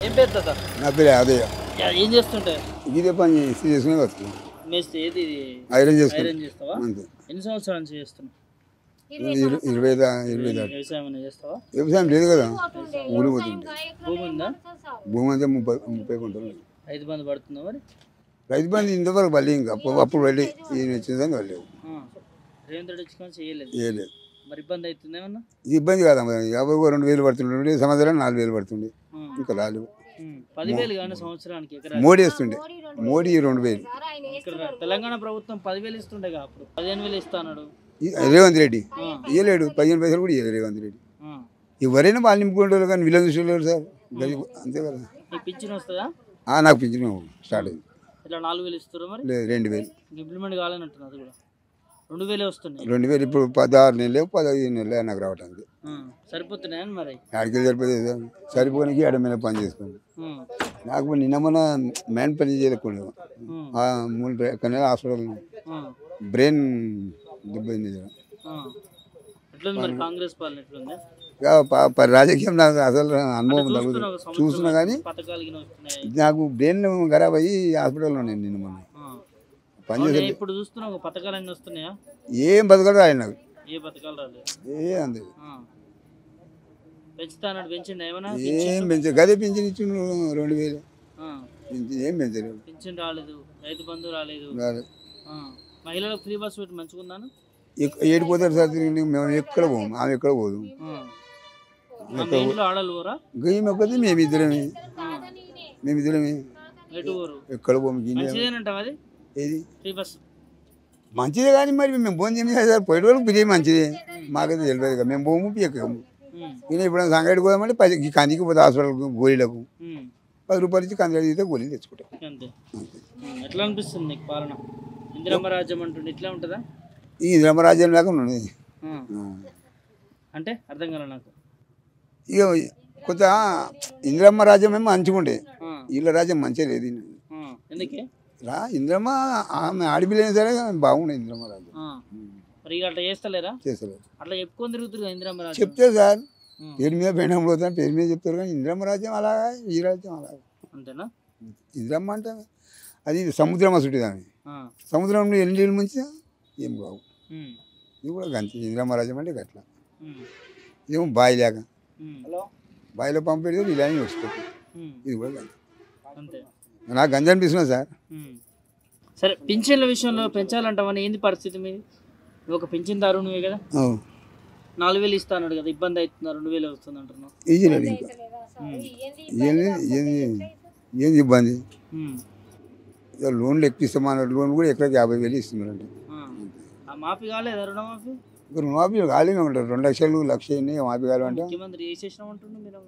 ఏం పేరు తాత? నా పేరు అదే ఏం చేస్తుంటే? ఇదే పని చేసుకునే వస్తుంది. మేస్తే ఏది ఐరన్ ఐరన్ చేస్తావా? అంతే. ఎన్ని సంవత్సరాల నుంచి చేస్తున్నావు? 20 వ్యవసాయం ఏమైనా చేస్తావా? వ్యవసాయం లేదు కదా, ఊరు పోతుంది. భూమి ఉందా? భూమి అంతా 30 గుంటలు. రైతు బంధు పడుతుందా మరి? రైతు బంధు ఇంతవరకు పల్లి ఇంకా అప్పుడు వెళ్ళి ఈయన వచ్చిందని వాళ్ళు రేవంత్ రెడ్డి వచ్చి చేయలేదు. చేయలేదు. మరి ఇబ్బంది అవుతుంది ఏమన్నా? ఇబ్బంది కాదమ్మా, 2,000 పడుతుండే, సంవత్సరాలు 4,000 పడుతుండే, ఇంకా రాలేవు. 10,000 కానీ సంవత్సరానికి ఎకరా మోడీ వస్తుండే, మోడీ 2,000. ఇక్కడ తెలంగాణ ప్రభుత్వం 10,000 ఇస్తుండే అప్పుడు 15,000 ఇస్తా అన్నాడు రేవంత్ రెడ్డి. ఇవ్వలేడు, 15 పైసలు కూడా ఇవ్వలేదు రేవంత్ రెడ్డి. ఎవరైనా వాళ్ళు నింపుకుంటారు కానీ వీళ్ళని చూడలేరు సార్, అంతే కదా. నీకు పింఛన్ వస్తుందా? నాకు పింఛన్ స్టార్ట్ అయింది. ఇట్లా 4,000 ఇస్తారు మరి? లేదు, 2,000 ఇంప్లిమెంట్ కావాలంటున్నారు. అది కూడా 2,000 వస్తున్నాయి. 2,000 ఇప్పుడు 16 నెలలు 15 నెలలు నాకు రావటానికి సరిపోతున్నాయని మరి ఆడికి సరిపోతుంది సార్. సరిపోనికి ఆడ మీద పని చేసుకోండి. నాకు నిన్న మన మ్యాన్ పని చేయకుండా 3 నెలలు హాస్పిటల్ బ్రెయిన్ దెబ్బైంది. ఎట్లుంది మరి కాంగ్రెస్ పాలన ఎట్లుంది? రాజకీయం నాకు అసలు అనుభవం తగ్గుతుంది, చూస్తున్నా కానీ నాకు బ్రెయిన్ ఖరాబ్ అయ్యి హాస్పిటల్లో నేను నిన్న మొన్న పని చేసి. ఇప్పుడు చూస్తున్నా పథకాలు అన్నీ వస్తున్నాయా? ఏం బతకడు రాయండి నాకు, ఏ పథకాలు రాలేదు. అంతే. పెంచుతాడు, పెంచిండు ఏమన్నా? ఏం పెంచ గదే పింఛన్ ఇచ్చిండు 2,000. ఏం పెంచలేదు. పింఛన్ రాలేదు, రైతు బంధు రాలేదు. మహిళలకు ఫ్రీ బస్ పెట్టి మంచుకుందాను. ఏడిపోతారు సార్, మేము ఎక్కడ పోము, ఆమె ఎక్కడ పోదు. గయ్యం ఒక్కది మేమిద్దరమే ఎక్కడ పోము. ఏది మంచిదే కానీ మరి మేము ఫోన్ చేయము సార్, పోయే వాళ్ళకి బిర్యానీ మంచిదే, మాకైతే తెలియదు కదా, మేము పోము ఎక్కము. ఈయన ఇప్పుడు సంగడికి పోదామంటే కందికి పోతే హాస్పిటల్కి గోళీలకు 10 రూపాయలు ఇచ్చి కంది అయితే గోళీలు తెచ్చుకుంటాం. ఎట్లా అనిపిస్తుంది నీకు పాలన? ఇందిరమ్మ రాజ్యం అంటుండే ఇట్లా ఉంటుందా? ఈ ఇందిరమ్మ రాజ్యం లాగా ఉన్నది అంటే అర్థం కాలే నాకు. ఇక కొత్త ఇందిరమ్మ రాజ్యం ఏమో మంచిగా ఉండే, వీళ్ళ రాజ్యం మంచిగా లేదు. ఎందుకే ఇందిరమ్మ ఆమె ఆడిపిల్లైనా సరే బాగుండే ఇందిరమ్మ రాజ్యం. మరి అట్లా చేస్తలేరా? చేస్తలేదు. అట్లా చెప్పుకొని తిరుగుతారు ఇందిరమ్మ రాజ్యం. చెప్తే సార్ పేరు మీద పెండం పోతాను, పేరు మీద చెప్తారు కానీ ఇందిరమ్మ రాజ్యం అలాగా, ఈ రాజ్యం అలాగా. అంతేనా? ఇందిరమ్మ అంటే అది సముద్రం అసుటి, దాన్ని సముద్రంలో ఎన్ని నీళ్ళు ముంచినా ఏం కావు. ఇది కూడా గంతే, ఇందిరమ్మ రాజ్యం అంటే గట్లా. ఇదేమో బావి లేక బావిలో పంపేది ఇలానే వస్తుంది. ఇది కూడా గంతే. నాకు గంజ అనిపిస్తున్నా సార్. సరే, పింఛన్ల విషయంలో పెంచాలంటామని ఏంది పరిస్థితి మీది? నువ్వు ఒక పింఛన్దారు నువ్వే కదా, 4,000 ఇస్తా అన్నాడు కదా, ఇబ్బంది అవుతుంది, 2,000 వస్తుంది అంటున్నావు. ఈజీలేదు ఇంకా ఏంది ఇబ్బంది? లోన్లు ఎక్కువ ఇస్తామన్నారు, లోన్ కూడా ఎక్కడికి 50,000 ఇస్తున్నారంటే. మాఫీ కాలేదా రుణమాఫీ? రుణమాఫీ కాలేదు ఉంటారు, 2 లక్షలు, 1,00,000 మాఫీ కావాలంటే ముఖ్యమంత్రి చేసేసినాం అంటుండే, మీరు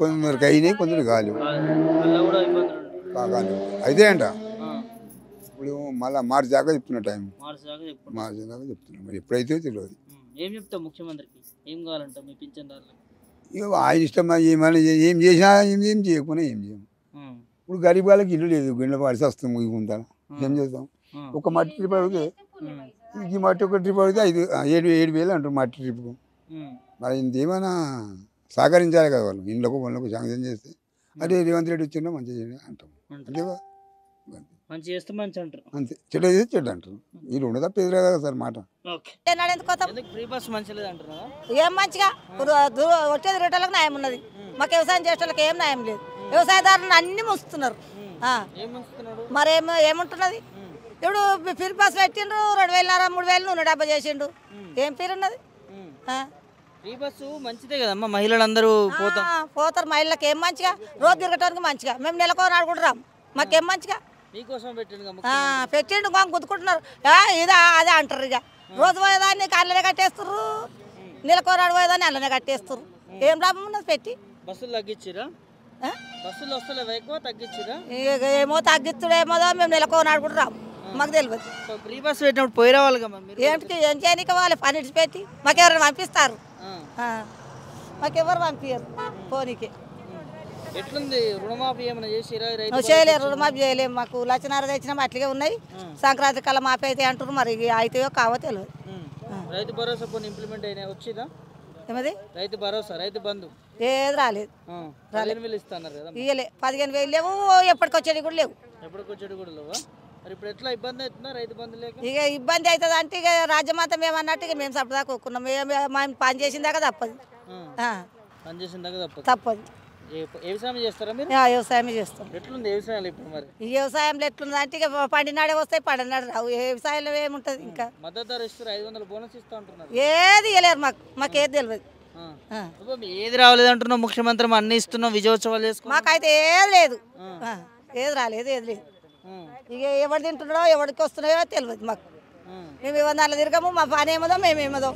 కొందరికి అయినాయి, కొందరు కాలేవు. అయితే అంట ఇప్పుడు మళ్ళీ మార్చి దాకా చెప్తున్నా, టైం మార్చి దాకా చెప్తున్నా, మరి ఎప్పుడైతే తెలియదు. ఏం చెప్తావు ముఖ్యమంత్రికి? ఏం కావాలంట మీ పింఛన్దారులకు? ఇక ఆయన ఇష్టం, ఏమైనా ఏం చేసినా ఏం చేయకుండా ఏం చేయము. ఇప్పుడు గరీబ్ వాళ్ళకి ఇల్లు లేదు, గిన్నె పడితే వస్తుంది ముగిపోతాను, ఏం చేస్తాం? ఒక మట్టి ట్రిప్ అడిగితే ఈ మట్టి ఒక ట్రిప్ అడిగితే 7,000 అంటారు మట్టి ట్రిప్కు. మరి ఇంకేమైనా సహకరించాలి కదా, వాళ్ళు ఇండ్లకు వాళ్ళకు శాంక్షన్ చేస్తే అదే రేవంత్ రెడ్డి వచ్చిందో మంచిగా చేయండి అంటాం, అంతేగా. మంచి చేస్తే మంచి అంటారు, అంతే. చెడ్డ చేస్తే చెడ్డ అంటారు. వీళ్ళు ఉండదా పెద్దరా కదా సార్ మాట. ఫ్రీ బస్ మంచిగా అంటారా? ఏం మంచిగా వచ్చేది రేటలకు న్యాయం ఉన్నది, మాకు వ్యవసాయం చేసేటోళ్ళకి ఏం న్యాయం లేదు. వ్యవసాయదారులను అన్ని ముస్తున్నారు. మరి ఏముంటున్నది? ఇప్పుడు ఫ్రీ బస్ పెట్టిండ్రు, 2,000 3,000 170 చేసిండు, ఏం పేరు ఉన్నది? ఫ్రీ బస్సు మంచిదే కదమ్మా, మహిళలందరూ పోతారు. మహిళలకు ఏం మంచిగా, రోజు తిరగటానికి మంచిగా, మేము నెలకు అడుగుంటున్నాం, మాకేం మంచిగా పెట్టిండు. గుద్దుకుంటున్నారు, ఇదా అదే అంటారు. ఇక రోజు పోయేదాన్ని అల్లనే కట్టేస్తారు, నెలకు పోయేదాన్ని అల్లనే కట్టేస్తారు. ఏం లాభం ఉన్నది పెట్టి? బస్సులు తగ్గించిరా? బస్సులు వస్తలేవా ఎక్కువ? తగ్గించిరా? ఏమో తగ్గిస్తుడేమో, మేము నెలకు అడుగుంటున్నాం, మాకు తెలియదు. ఫ్రీ బస్ పెట్టినప్పుడు పోయి రావాలి కదా, ఏంటికి ఏం చేయడానికి వాళ్ళు పని పెట్టి మాకెవరైనా పంపిస్తారు? మాకెవరు పంపించారు పోనీకి. ఎట్లుంది రుణమాఫీ ఏమైనా చేసిరా? చేయలేరు, రుణమాఫీ చేయలేము. మాకు లక్షన్నర తెచ్చినాము, అట్లగే ఉన్నాయి. సంక్రాంతి కల్లా మాఫీ అయితే అంటారు, మరి అవుతాయో కావో తెలియదు. రైతు భరోసా కొన్ని ఇంప్లిమెంట్ అయినా వచ్చిందా? ఏమది రైతు భరోసా రైతు బంధు ఏది రాలేదు 15,000 ఇస్తున్నారు కదా ఇయ్యలే 15,000 లేవు ఎప్పటికొచ్చేది కూడా లేవు ఎప్పటికొచ్చేది కూడా లేవా మరి ఇప్పుడు ఎట్లా ఇబ్బంది అవుతుందా రైతు బంధు లేక ఇక ఇబ్బంది అవుతుంది అంటే ఇక రాజ్యమాత మేము అన్నట్టు ఇక మేము సపదాకా ఒక్కున్నాం మేము పని చేసిన దాకా తప్పదు పని చేసిన దాకా తప్పదు తప్పదు వ్యవసాయం చేస్తారా మీరు వ్యవసాయమే చేస్తాం ఎట్లుంది వ్యవసాయాలు ఇప్పుడు మరి ఈ వ్యవసాయంలో ఎట్లుంది అంటే ఇక పండినాడే వస్తాయి పండినాడు రావు ఏ వ్యవసాయంలో ఏముంటుంది ఇంకా మద్దతు ధర ఇస్తారు 500 బోనస్ ఇస్తా అంటున్నారు ఏది ఇవ్వలేరు మాకు ఏది తెలియదు ఏది రావలేదు అంటున్నావు ముఖ్యమంత్రి అన్ని ఇస్తున్నాం విజయోత్సవాలు చేసుకున్నాం మాకైతే ఏది లేదు ఏది రాలేదు ఏది లేదు ఇక ఎవరు తింటున్నాడో ఎవరికి వస్తున్నాయో తెలియదు మాకు మేము ఎవరి దాంట్లో తిరగము మా పని ఏమదో మేము ఏమదో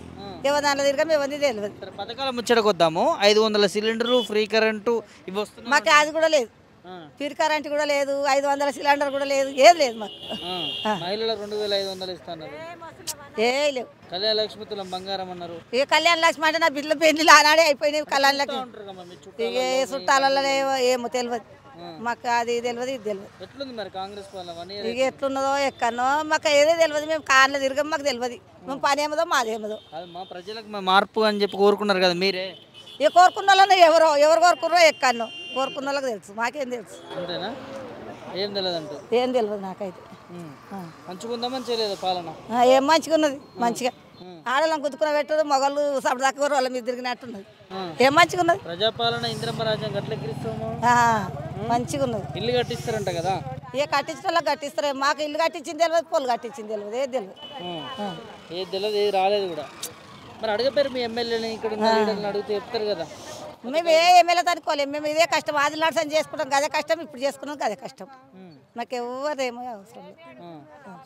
ఎవరి దాంట్లో తిరగము ఎవరిది తెలియదు పథకాల ముచ్చటకొద్దాము 500 సిలిండర్లు ఫ్రీ కరెంటు ఇవి వస్తున్నాయి మాకు అది కూడా లేదు ఫ్రీ కరెంట్ కూడా లేదు 500 సిలిండర్ కూడా లేదు ఏది లేదు మాకు మహిళల 2,500 ఇస్తున్నారు ఏ లేవు కళ్యాణ లక్ష్మి తులం బంగారం అన్నారు ఇక కళ్యాణ లక్ష్మి అంటే నా బిడ్డల పెళ్లి ఆనాడే అయిపోయినాయి కళ్యాణ లక్ష్మి ఇక ఏ చుట్టాలలో ఏమో తెలియదు మాకు అది తెలియదు ఇది తెలియదు ఎట్లుంది మరి కాంగ్రెస్ పాలన ఇక ఎట్లున్నదో ఎక్కడో మాకు ఏదే తెలియదు మేము కార్లో తిరగం మాకు తెలియదు మేము పని ఏమదో మాదేమదో మా ప్రజలకు మార్పు అని చెప్పి కోరుకున్నారు కదా మీరే ఇక కోరుకున్న వాళ్ళని ఎవరు కోరుకున్నారో ఎక్కడో కోరుకున్న వాళ్ళకి తెలుసు మాకేం తెలుసు అంతేనా ఏం తెలియదు అంటూ ఏం తెలియదు నాకైతే మంచిగుందా మంచిగా లేదా పాలన ఏం మంచిగా ఉన్నది మంచిగా ఆడలను గుద్దుకున్న పెట్టదు మొగలు సపదాకా వాళ్ళ మీద తిరిగినట్టున్నది ఏం మంచిగా ఉన్నది ప్రజాపాలన ఇంద్రమ్మ రాజ్యం గట్లెక్కిరిస్తాము మంచిగా ఉన్నది ఇల్లు కట్టిస్తారంట కదా ఇక కట్టించిన వాళ్ళకి కట్టిస్తారు మాకు ఇల్లు కట్టించింది తెలియదు పొలు కట్టించింది తెలియదు ఏది తెలియదు ఏది తెలియదు ఏది రాలేదు కూడా మరి అడగపోయారు మీ ఎమ్మెల్యేని ఇక్కడ ఉన్న లీడర్ని అడిగితే చెప్తారు కదా మేము ఏ ఎమ్మెల్యే తనుకోలేము మేము ఇదే కష్టం ఆది నాడు చేసుకుంటాం అదే కష్టం ఇప్పుడు చేసుకున్నాం అదే కష్టం మాకు ఎవరేమో అవసరం లేదు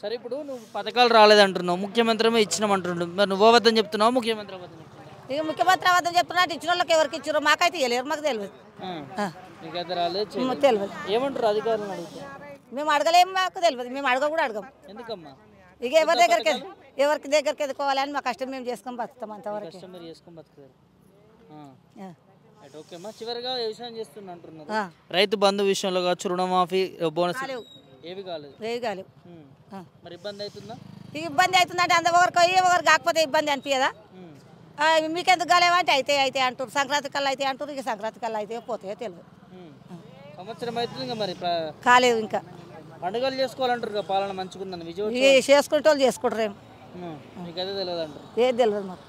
సరే ఇప్పుడు నువ్వు పథకాలు రాలేదంటున్నావు ముఖ్యమంత్రి ఇచ్చినామంటుండు మరి నువ్వు అబద్ధం చెప్తున్నావు ముఖ్యమంత్రి అబద్ధం చెప్తున్నావు ఇక ముఖ్యమంత్రి అబద్ధం చెప్తున్నట్టు ఇచ్చిన వాళ్ళకి ఎవరికి ఇచ్చారో మాకైతే ఇవ్వలేరు మాకు తెలియదు నీకైతే రాలేదు తెలియదు ఏమంటారు అధికారులను అడిగితే మేము అడగలేము మాకు తెలియదు మేము అడగ కూడా అడగం ఎందుకమ్మా ఇక ఎవరి దగ్గరికి ఎదుకోవాలని మా కష్టం మేము చేసుకొని బతుకుతాం అంతవరకు కష్టం మీరు చేసుకొని బతుకుతారు ఓకే అమ్మా చివరిగా వ్యవసాయం చేస్తున్నా అంటున్నారు రైతు బంధు విషయంలో కావచ్చు రుణమాఫీ బోనస్ ఏవి కాలేదు మరి ఇబ్బంది అవుతుందా ఇబ్బంది అవుతుందంటే అంత ఒకరు కాకపోతే ఇబ్బంది అనిపించదా మీకెందుకు కాలేవంటే అయితే అంటారు సంక్రాంతి కల్లా అయితే అంటారు ఇక సంక్రాంతి కల్లా అయితే పోతాయో తెలియదు సంవత్సరం అవుతుంది ఇంకా మరి కాలేదు ఇంకా పండుగలు చేసుకోవాలంటారు పాలన మంచిగుందని విజయవాడ చేసుకుంటే వాళ్ళు చేసుకుంటారేమో మీకు అదే తెలియదు అంటారు ఏది తెలియదు మాకు